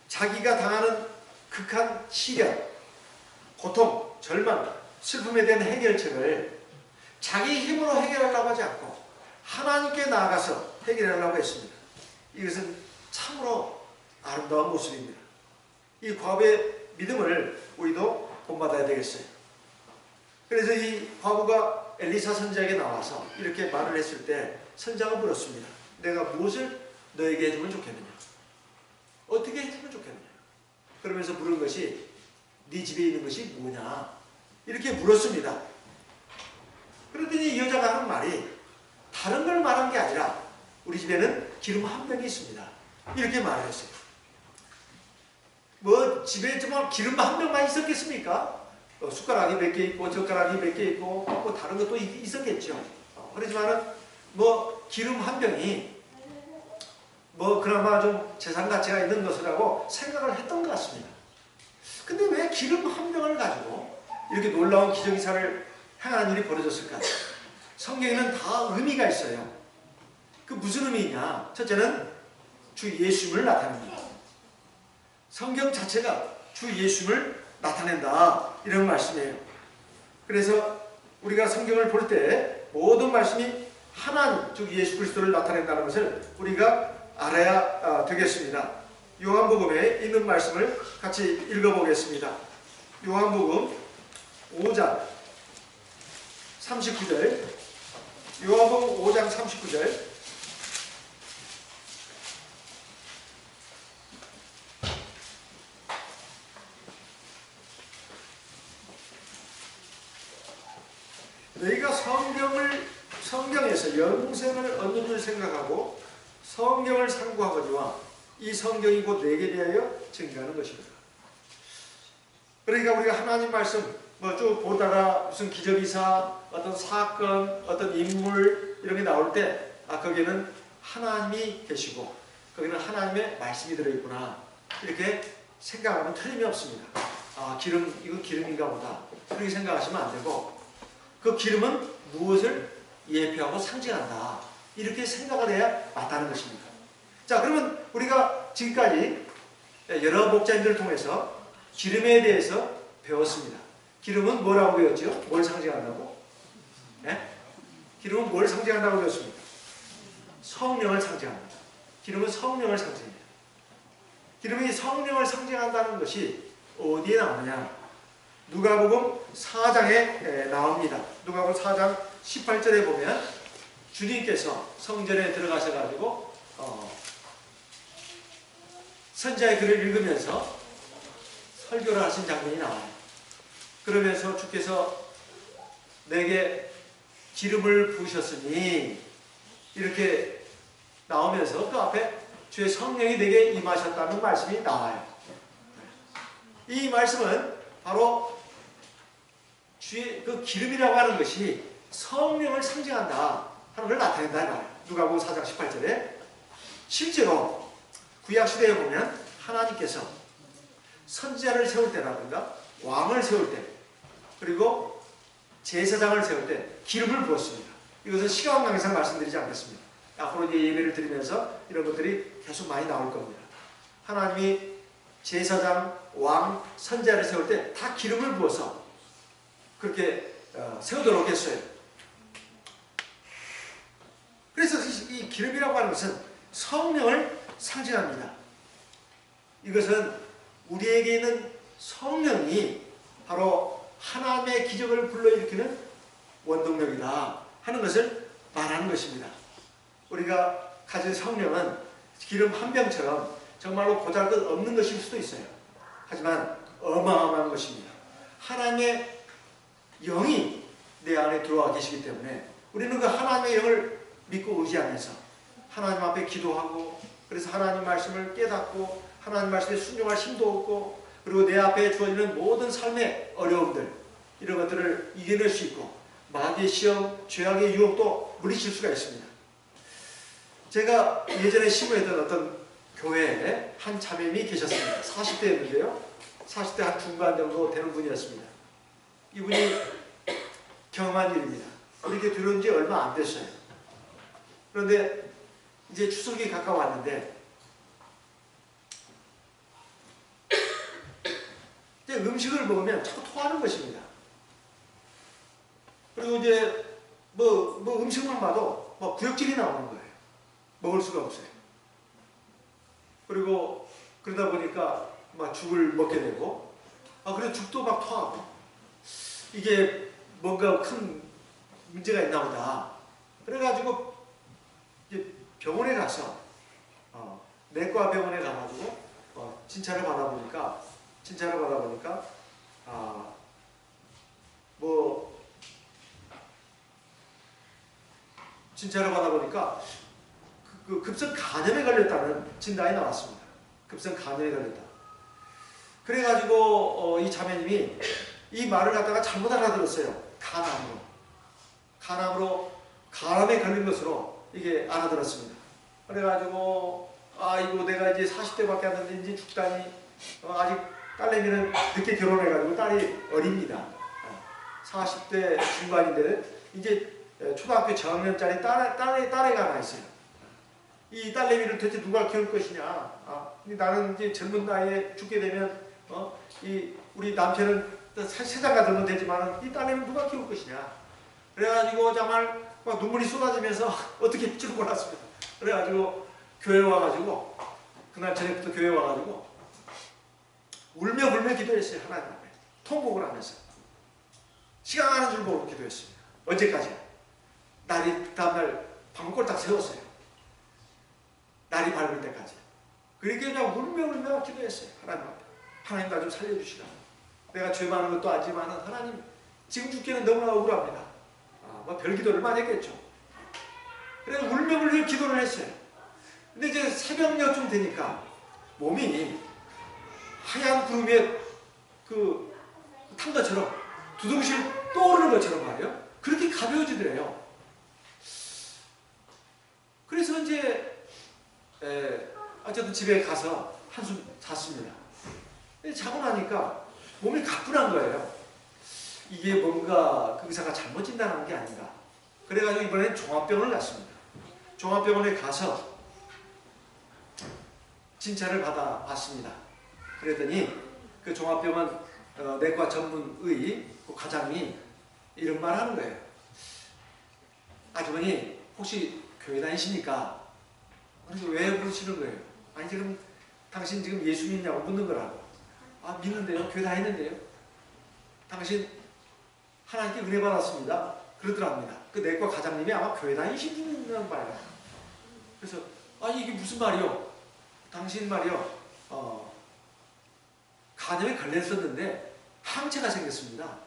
자기가 당하는 극한 시련, 고통, 절망, 슬픔에 대한 해결책을 자기 힘으로 해결하려고 하지 않고 하나님께 나아가서 해결하려고 했습니다. 이것은 참으로 아름다운 모습입니다. 이 과부의 믿음을 우리도 본받아야 되겠어요. 그래서 이 과부가 엘리사 선지자에게 나와서 이렇게 말을 했을 때 선지자가 물었습니다. 내가 무엇을 너에게 해주면 좋겠느냐? 어떻게 해주면 좋겠느냐? 그러면서 물은 것이 네 집에 있는 것이 뭐냐? 이렇게 물었습니다. 그랬더니 이 여자가 하는 말이 다른 걸 말한 게 아니라 우리 집에는 기름 한 병이 있습니다. 이렇게 말을 했어요. 뭐 집에 정말 기름 한 병만 있었겠습니까? 숟가락이 몇 개 있고 젓가락이 몇 개 있고 뭐 다른 것도 있었겠죠. 그렇지만은 뭐 기름 한 병이 뭐 그나마 좀 재산 가치가 있는 것이라고 생각을 했던 것 같습니다. 근데 왜 기름 한 병을 가지고 이렇게 놀라운 기적이사를 행하는 일이 벌어졌을까? 성경에는 다 의미가 있어요. 그 무슨 의미냐? 첫째는 주 예수님을 나타냅니다. 성경 자체가 주 예수님을 나타낸다 이런 말씀이에요. 그래서 우리가 성경을 볼 때 모든 말씀이 하나님 즉 예수 그리스도를 나타낸다는 것을 우리가 알아야 되겠습니다. 요한복음에 있는 말씀을 같이 읽어보겠습니다. 요한복음 5장 39절 요한복음 5장 39절 너희가 성경에서 영생을 얻는 줄 생각하고 성경을 상고하거니와 이 성경이 곧 내게 대하여 증거하는 것입니다. 그러니까 우리가 하나님 말씀 뭐 쭉 보다가 무슨 기적이사 어떤 사건 어떤 인물 이런 게 나올 때 거기에는 하나님이 계시고 거기는 하나님의 말씀이 들어있구나 이렇게 생각하면 틀림이 없습니다. 이거 기름인가 보다 그렇게 생각하시면 안 되고 그 기름은 무엇을 예표하고 상징한다 이렇게 생각을 해야 맞다는 것입니다. 자, 그러면 우리가 지금까지 여러 목자님들을 통해서 기름에 대해서 배웠습니다. 기름은 뭐라고 배웠죠? 뭘 상징한다고? 네? 기름은 뭘 상징한다고 배웠습니까? 성령을 상징합니다. 기름은 성령을 상징해요. 기름이 성령을 상징한다는 것이 어디에 나오느냐? 누가복음 4장에 나옵니다. 누가복음 4장 18절에 보면 주님께서 성전에 들어가셔가지고 선지자의 글을 읽으면서 설교를 하신 장면이 나와요. 그러면서 주께서 내게 기름을 부으셨으니 이렇게 나오면서 그 앞에 주의 성령이 내게 임하셨다는 말씀이 나와요. 이 말씀은 바로 주의 그 기름이라고 하는 것이 성령을 상징한다 하는 걸 나타낸다 이 말이에요. 누가복음 4장 18절에 실제로 구약시대에 보면 하나님께서 선지자를 세울 때라든가 왕을 세울 때 그리고 제사장을 세울 때 기름을 부었습니다. 이것은 시간 관계상 말씀드리지 않겠습니다. 앞으로 이제 예배를 드리면서 이런 것들이 계속 많이 나올 겁니다. 하나님이 제사장, 왕, 선지자를 세울 때 다 기름을 부어서 그렇게 세우도록 했어요. 그래서 이 기름이라고 하는 것은 성령을 상징합니다. 이것은 우리에게 있는 성령이 바로 하나님의 기적을 불러일으키는 원동력이다 하는 것을 말하는 것입니다. 우리가 가진 성령은 기름 한 병처럼 정말로 보잘것없는 것일 수도 있어요. 하지만 어마어마한 것입니다. 하나님의 영이 내 안에 들어와 계시기 때문에 우리는 그 하나님의 영을 믿고 의지하면서 하나님 앞에 기도하고, 그래서 하나님 말씀을 깨닫고 하나님 말씀에 순종할 힘도 얻고, 그리고 내 앞에 주어지는 모든 삶의 어려움들, 이런 것들을 이겨낼 수 있고 마귀의 시험, 죄악의 유혹도 물리칠 수가 있습니다. 제가 예전에 신고했던 어떤 교회에 한 자매님이 계셨습니다. 40대였는데요. 40대 한 중반 정도 되는 분이었습니다. 이분이 경험한 일입니다. 우리 교회 들어온 지 얼마 안 됐어요. 그런데 이제 추석이 가까웠는데 이제 음식을 먹으면 자꾸 토하는 것입니다. 그리고 이제 뭐 음식만 봐도 뭐 구역질이 나오는 거예요. 먹을 수가 없어요. 그리고 그러다 보니까 막 죽을 먹게 되고, 그래 죽도 막 토하고, 이게 뭔가 큰 문제가 있나 보다. 그래가지고 이제 병원에 가서 내과 병원에 가가지고 진찰을 받아보니까 그 급성 간염에 걸렸다는 진단이 나왔습니다. 급성 간염에 걸렸다. 그래가지고 이 자매님이 이 말을 갖다가 잘못 알아들었어요. 간암에 걸린 것으로 이게 알아들었습니다. 그래가지고 이거 내가 이제 40대밖에 안 됐는데 이제 죽다니, 아직 딸내미는 늦게 결혼해가지고 딸이 어립니다. 40대 중반인데 이제 초등학교 저학년짜리 딸애가 하나 있어요. 이 딸내미를 도대체 누가 키울 것이냐. 나는 이제 젊은 나이에 죽게 되면 우리 남편은 세상 가들면 되지만 이 딸내미는 누가 키울 것이냐. 그래가지고 정말 막 눈물이 쏟아지면서 어떻게 할지 몰랐습니다. 그래가지고 교회 와가지고 그날 저녁부터 교회 와가지고 울며 기도했어요. 하나님 앞에 통곡을 하면서 시간 가는 줄 모르고 기도했습니다. 언제까지? 날이 다음날 방문 꼴딱 세웠어요. 날이 밝을 때까지. 그렇게 그냥 울며 기도했어요. 하나님 앞에. 하나님 나 좀 살려주시라. 내가 죄 많은 것도 알지만 하나님 지금 죽기는 너무나 억울합니다. 별 기도를 많이 했겠죠. 그래서 울며 기도를 했어요. 근데 이제 새벽녘쯤 되니까 몸이 하얀 구름에 탄 것처럼 두둥실 떠오르는 것처럼 말이에요. 그렇게 가벼워지더래요. 그래서 이제 어쨌든 집에 가서 한숨 잤습니다. 자고 나니까 몸이 가뿐한 거예요. 이게 뭔가 그 의사가 잘못 진단한 게 아닌가. 그래가지고 이번엔 종합병원을 갔습니다. 종합병원에 가서 진찰을 받아봤습니다. 그랬더니 그 종합병원 내과 전문의 그 과장이 이런 말 하는 거예요. 아주머니 혹시 교회 다니십니까? 그래서 왜 그러시는 거예요? 아니 지금 당신 지금 예수 믿냐고 묻는 거라고. 믿는데요. 교회 다니는데요. 당신 하나님께 은혜 받았습니다. 그러더랍니다. 그 내과 과장님이 아마 교회 다니시는 말이에요. 그래서 이게 무슨 말이요? 당신 말이요. 간염에 걸렸었는데 항체가 생겼습니다.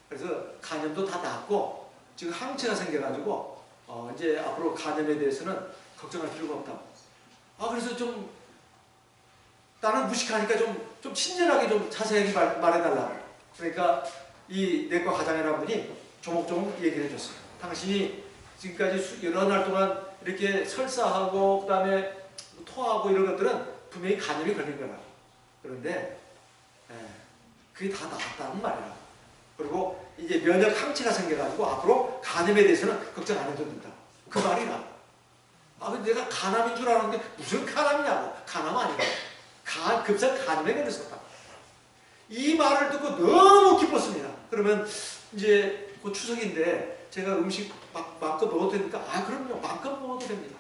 그래서 간염도 다 낫고 지금 항체가 생겨가지고 이제 앞으로 간염에 대해서는 걱정할 필요가 없다. 그래서 좀 나는 무식하니까 좀 친절하게 좀 자세하게 말해달라고. 그러니까 이 내과 과장이라는 분이 조목조목 얘기를 해줬어요. 당신이 지금까지 여러 날 동안 이렇게 설사하고 그 다음에 토하고 이런 것들은 분명히 간염이 걸린 거라고. 그런데 그게 다 나았다는 말이야. 그리고 이제 면역 항체가 생겨가지고 앞으로 간염에 대해서는 걱정 안 해도 된다. 그 말이라. 근데 내가 간암인 줄 알았는데 무슨 간암이냐고. 간암 아니고 급성 간염에 걸렸었다. 이 말을 듣고 너무 기뻤습니다. 그러면 이제 그 추석인데 제가 음식 마음껏 먹어도 되니까 그럼요. 마음껏 먹어도 됩니다.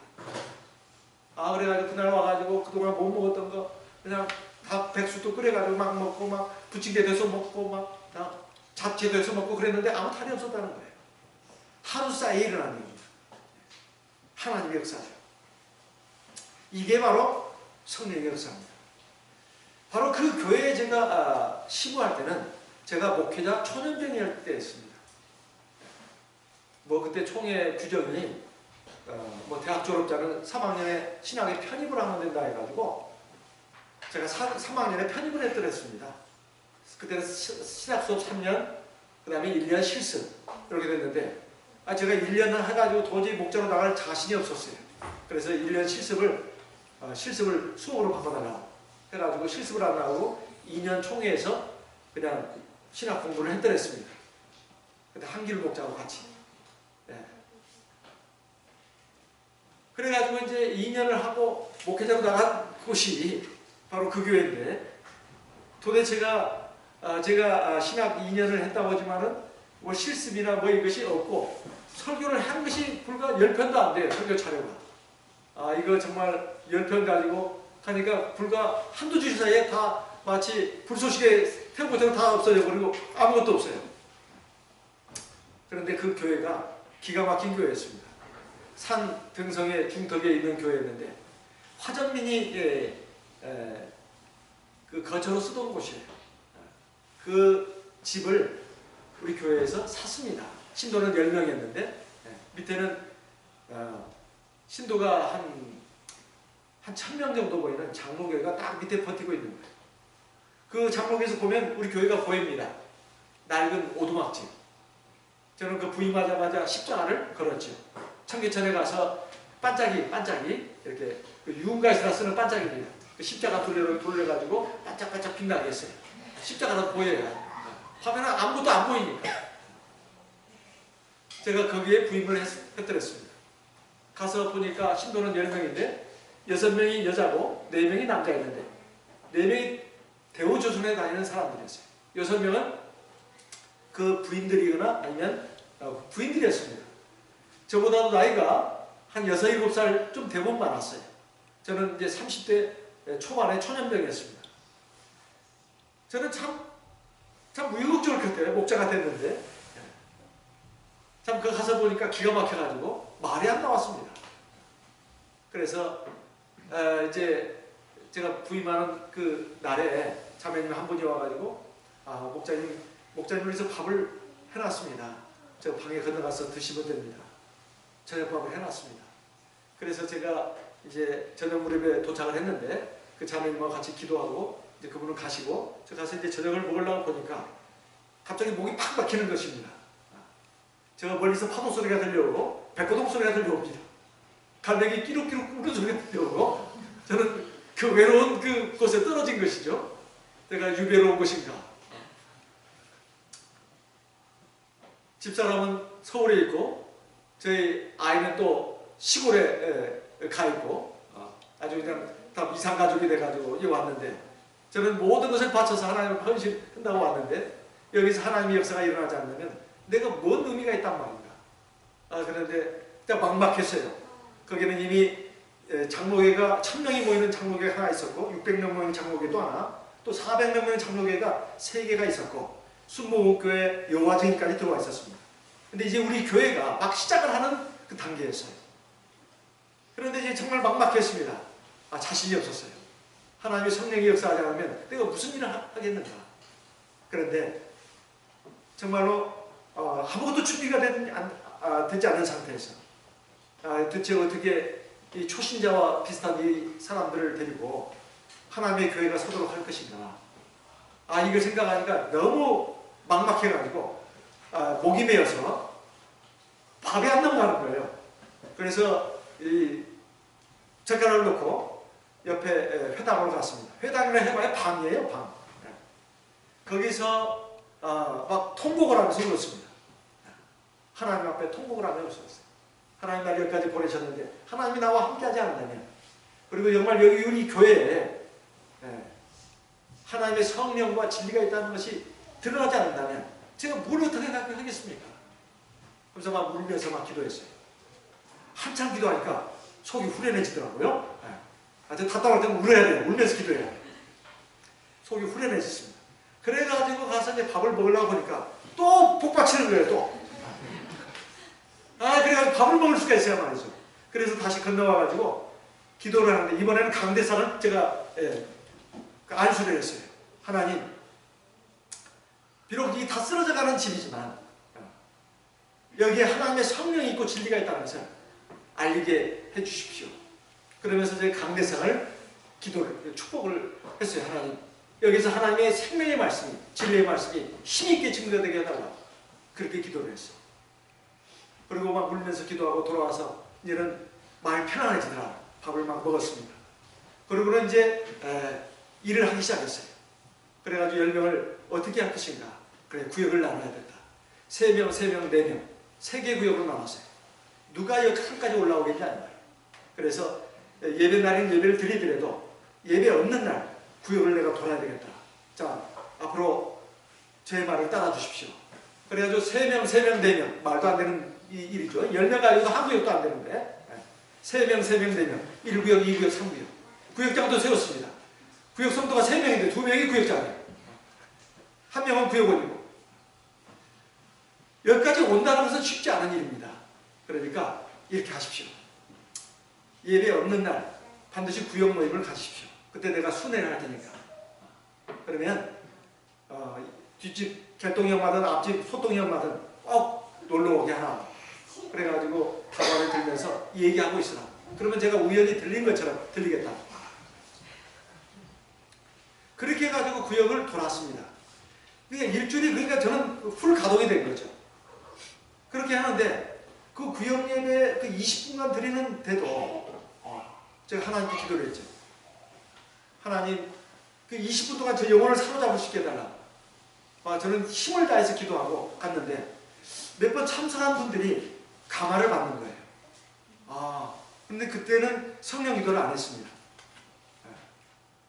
그래가지고 그날 와가지고 그동안 못 먹었던 거 그냥 다 백숙도 끓여가지고 막 먹고 막 부침개 돼서 먹고 막 잡채도 해서 먹고 그랬는데 아무 탈이 없었다는 거예요. 하루 사이에 일어난 일입니다. 하나님의 역사죠. 이게 바로 성령의 역사입니다. 바로 그 교회에 제가 시부할 때는 제가 목회자 초년병일 때였습니다. 뭐 그때 총회 규정이 뭐 대학 졸업자는 3학년에 신학에 편입을 하면 된다 해가지고 제가 3학년에 편입을 했더랬습니다. 그때는 신학 수업 3년, 그 다음에 1년 실습 이렇게 됐는데 제가 1년 해가지고 도저히 목자로 나갈 자신이 없었어요. 그래서 1년 실습을 수업으로 바꿔달라고 해가지고 실습을 안 하고 2년 총회에서 그냥 신학 공부를 했더랬습니다. 근데 한길 목자하고 같이. 네. 그래가지고 이제 2년을 하고 목회자로 나간 곳이 바로 그 교회인데 도대체 제가 신학 2년을 했다고 하지만은 뭐 실습이나 뭐 이것이 없고 설교를 한 것이 불과 10편도 안 돼요. 설교 차례가. 이거 정말 10편 가지고 하니까 불과 한두 주 사이에 다 마치 불쏘시개 태운 것처럼 다 없어져 버리고 아무것도 없어요. 그런데 그 교회가 기가 막힌 교회였습니다. 산 등성의 중턱에 있는 교회였는데 화전민이 그 거처로 쓰던 곳이에요. 그 집을 우리 교회에서 샀습니다. 신도는 10명이었는데 밑에는 신도가 한 1000명 정도 보이는 장로교회가 딱 밑에 버티고 있는 거예요. 그 장로교에서 보면 우리 교회가 보입니다. 낡은 오두막집. 저는 그 부임하자마자 십자가를 걸었죠. 청계천에 가서 반짝이 이렇게 그 유흥가에서 쓰는 반짝이입니다. 그 십자가 돌려가지고 반짝반짝 빛나게 했어요. 십자가는 보여요. 화면은 아무것도 안 보이니까. 제가 거기에 부임을 했더랬습니다. 가서 보니까 신도는 10명인데 6명이 여자고 4명이 남자였는데 4명이 대우조선에 다니는 사람들이었어요. 6명은 그 부인들이거나 아니면 부인들이었습니다. 저보다도 나이가 한 6, 7살 좀 대부분 많았어요. 저는 이제 30대 초반에 초년병이었습니다. 저는 참 우여곡절을 그때 목자가 됐는데 참 그 가서 보니까 기가 막혀가지고 말이 안 나왔습니다. 그래서 이제 제가 부임하는 그 날에 자매님 한 분이 와가지고 목자님 그래서 밥을 해놨습니다. 저 방에 건너가서 드시면 됩니다. 저녁밥을 해놨습니다. 그래서 제가 이제 저녁 무렵에 도착을 했는데 그 자매님과 같이 기도하고 이제 그분은 가시고 저 가서 이제 저녁을 먹으려고 보니까 갑자기 목이 팍 막히는 것입니다. 저 멀리서 파도 소리가 들려오고 백고동 소리가 들려옵니다. 갈매기 끼룩끼룩 꾸는 소리가 들려오고 저는 그 외로운 그 곳에 떨어진 것이죠. 내가 유배로 온 것인가. 집사람은 서울에 있고 저희 아이는 또 시골에 가 있고 아주 그냥 다 이상가족이 돼가지고 여기 왔는데 저는 모든 것을 바쳐서 하나님을 헌신한다고 왔는데 여기서 하나님의 역사가 일어나지 않으면 내가 뭔 의미가 있단 말인가. 그런데 진짜 막막했어요. 거기는 이미 장로회가 1000명이 모이는 장로회가 하나 있었고 600명 모이는 장로회도 하나 또 400명 모이는 장로회가 3개가 있었고 순복음교회 여호와증인까지 들어와 있었습니다. 근데 이제 우리 교회가 막 시작을 하는 그 단계였어요. 그런데 이제 정말 막막했습니다. 자신이 없었어요. 하나님의 성령이 역사하지 않으면 내가 무슨 일을 하겠는가. 그런데 정말로 아무것도 준비가 되지 않은 상태에서 대체 어떻게 이 초신자와 비슷한 이 사람들을 데리고 하나님의 교회가 서도록 할 것인가. 이걸 생각하니까 너무 막막해가지고 목이 메어서 밥이 안 넘어가는 거예요. 그래서 이 젓가락을 놓고 옆에 회당으로 갔습니다. 회당이라 해봐야 방이에요, 방. 거기서 막 통곡을 하면서 울었습니다. 하나님 앞에 통곡을 하면서 울었어요. 하나님 날 여기까지 보내셨는데 하나님이 나와 함께하지 않는다면 그리고 정말 여기 우리 교회에 하나님의 성령과 진리가 있다는 것이 드러나지 않는다면 제가 뭘 어떻게 하겠습니까? 그래서 막 울면서 막 기도했어요. 한참 기도하니까 속이 후련해지더라고요. 아주 답답할 때는 울어야 돼요. 울면서 기도해야 돼요. 속이 후련해졌습니다. 그래가지고 가서 이제 밥을 먹으려고 보니까 또 복받치는 거예요, 또. 그래가지고 밥을 먹을 수가 있어요, 말이죠. 그래서 다시 건너와가지고 기도를 하는데, 이번에는 강대상을 제가 안수를 했어요. 하나님, 비록 이 다 쓰러져가는 집이지만 여기에 하나님의 성령이 있고 진리가 있다는 것을 알리게 해주십시오. 그러면서 제가 강대상을 기도를, 축복을 했어요. 하나님, 여기서 하나님의 생명의 말씀이, 진리의 말씀이 힘있게 증거되게 해달라. 그렇게 기도를 했어요. 그리고 막 울면서 기도하고 돌아와서 이제는 마음이 편안해지더라. 밥을 막 먹었습니다. 그리고는 이제 일을 하기 시작했어요. 그래가지고 10명을 어떻게 할 것인가. 그래, 구역을 나눠야겠다. 3명, 3명, 4명 3개 구역으로 나눴어요. 누가 여기까지 올라오겠냐 이 말이에요. 그래서 예배 날인 예배를 드리더라도 예배 없는 날 구역을 내가 돌아야 되겠다. 자, 앞으로 제 말을 따라 주십시오. 그래가지고 3명, 3명, 4명 말도 안 되는 일이죠. 10명 가지고도 한 구역도 안 되는데 3명, 3명, 4명 1구역, 2구역, 3구역 구역장도 세웠습니다. 구역 성도가 3명인데 2명이 구역장이에요. 1명은 구역원이고. 여기까지 온다는 것은 쉽지 않은 일입니다. 그러니까 이렇게 하십시오. 예배 없는 날 반드시 구역 모임을 가십시오. 그때 내가 순회를 할 테니까. 그러면 뒷집 개똥형마든 앞집 소똥형마든 꼭 놀러오게 하라. 그래가지고 다발을 들면서 얘기하고 있으라. 그러면 제가 우연히 들린 것처럼 들리겠다. 그렇게 해가지고 구역을 돌았습니다. 그러니까 일주일이, 그러니까 저는 풀 가동이 된 거죠. 그렇게 하는데 그 구역 예배 그 20분간 드리는데도 제가 하나님께 기도를 했죠. 하나님, 그 20분 동안 저 영혼을 사로잡을 수 있게 해달라. 저는 힘을 다해서 기도하고 갔는데 몇 번 참석한 분들이 감화를 받는 거예요. 근데 그때는 성령 기도를 안 했습니다.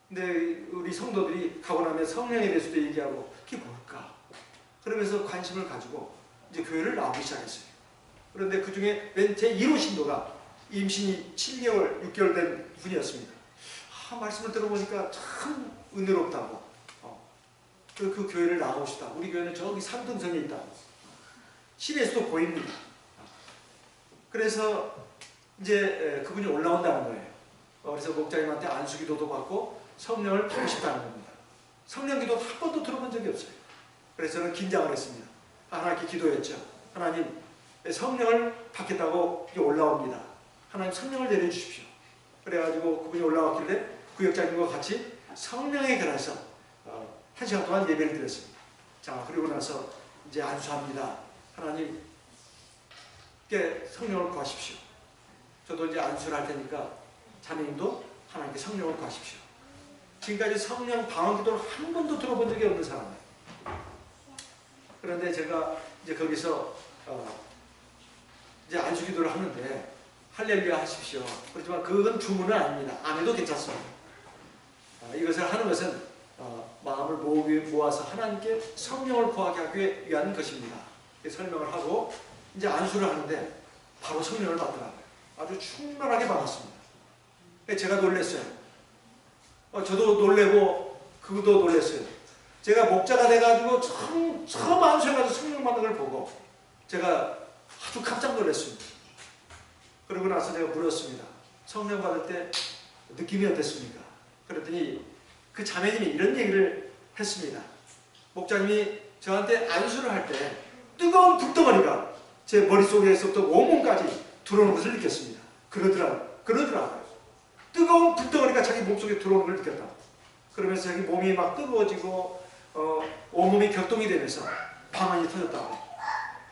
근데 우리 성도들이 가고 나면 성령에 대해서도 얘기하고 그게 뭘까? 그러면서 관심을 가지고 이제 교회를 나오기 시작했어요. 그런데 그 중에 제 1호 신도가 임신이 7개월, 6개월 된 분이었습니다. 말씀을 들어보니까 참 은혜롭다고. 그 교회를 나가고 싶다. 우리 교회는 저기 산등성에 있다. 시내에서도 보입니다. 그래서 이제 그분이 올라온다는 거예요. 그래서 목자님한테 안수기도도 받고 성령을 받고 싶다는 겁니다. 성령기도 한 번도 들어본 적이 없어요. 그래서 저는 긴장을 했습니다. 하나님께 기도했죠. 하나님, 성령을 받겠다고 올라옵니다. 하나님, 성령을 내려주십시오. 그래가지고 그분이 올라왔길래 구역장님과 같이 성령에 관해서 1시간 동안 예배를 드렸습니다. 자, 그리고 나서 이제 안수합니다. 하나님께 성령을 구하십시오. 저도 이제 안수를 할 테니까 자매님도 하나님께 성령을 구하십시오. 지금까지 성령 방언기도를 한 번도 들어본 적이 없는 사람이에요. 그런데 제가 이제 거기서 이제 안수기도를 하는데 할렐루야 하십시오. 그렇지만 그건 주문은 아닙니다. 안 해도 괜찮습니다. 이것을 하는 것은 마음을 모아서 하나님께 성령을 구하게 하기 위한 것입니다. 설명을 하고 이제 안수를 하는데 바로 성령을 받더라고요. 아주 충만하게 받았습니다. 제가 놀랐어요. 저도 놀래고 그도 놀랐어요. 제가 목자가 돼가지고 처음 안수해가지고 성령 받는 걸 보고 제가 아주 깜짝 놀랐습니다. 그러고 나서 제가 물었습니다. 성령 받을 때 느낌이 어땠습니까? 그랬더니 그 자매님이 이런 얘기를 했습니다. 목자님이 저한테 안수를 할 때 뜨거운 불덩어리가 제 머릿속에서부터 온몸까지 들어오는 것을 느꼈습니다. 그러더라고요. 뜨거운 불덩어리가 자기 몸속에 들어오는 걸 느꼈다. 그러면서 자기 몸이 막 뜨거워지고 온몸이 격동이 되면서 방언이 터졌다고.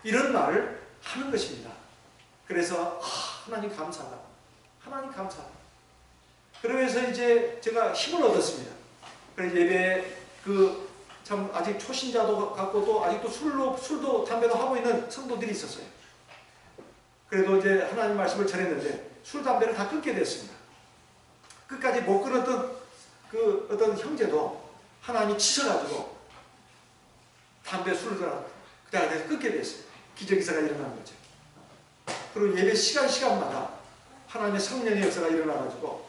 이런 말을 하는 것입니다. 그래서 하나님 감사하다. 하나님 감사하다. 그러면서 이제 제가 힘을 얻었습니다. 그래서 예배에 참 아직 초신자도 같고 또 아직도 술도 담배도 하고 있는 성도들이 있었어요. 그래도 이제 하나님 말씀을 전했는데 술 담배를 다 끊게 됐습니다. 끝까지 못 끊었던 그 어떤 형제도 하나님이 치셔가지고 담배 술을 그때가 끊게 됐어요. 기적기사가 일어난 거죠. 그리고 예배 시간마다 하나님의 성령의 역사가 일어나가지고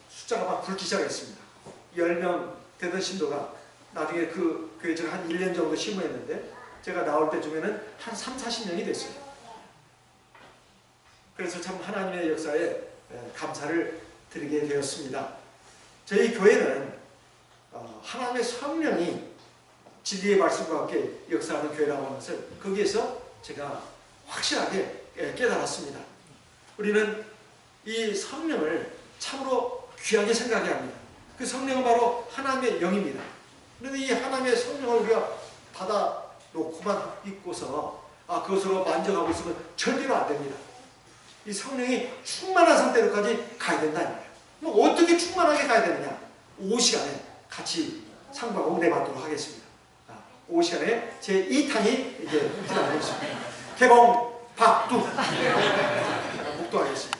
숫자가 막 굵기 시작했습니다. 10명 되던 신도가 나중에 그 교회 제가 한 1년 정도 심호했는데 제가 나올 때쯤에는 한 3, 40년이 됐어요. 그래서 참 하나님의 역사에 감사를 드리게 되었습니다. 저희 교회는 하나님의 성령이 진리의 말씀과 함께 역사하는 교회라고 하는 것을 거기에서 제가 확실하게 깨달았습니다. 우리는 이 성령을 참으로 귀하게 생각해야 합니다. 그 성령은 바로 하나님의 영입니다. 그런데 이 하나님의 성령을 우리가 받아 놓고만 있고서 그것으로 만족하고 있으면 절대로 안 됩니다. 이 성령이 충만한 상태로까지 가야 된다 이 말이에요. 그럼 어떻게 충만하게 가야 되느냐? 오후 시간에 같이 상고하고 은혜 받도록 하겠습니다. 오후 시간에 제 2탄이 이제 시작하겠습니다. 개봉 박두 묵도하겠습니다.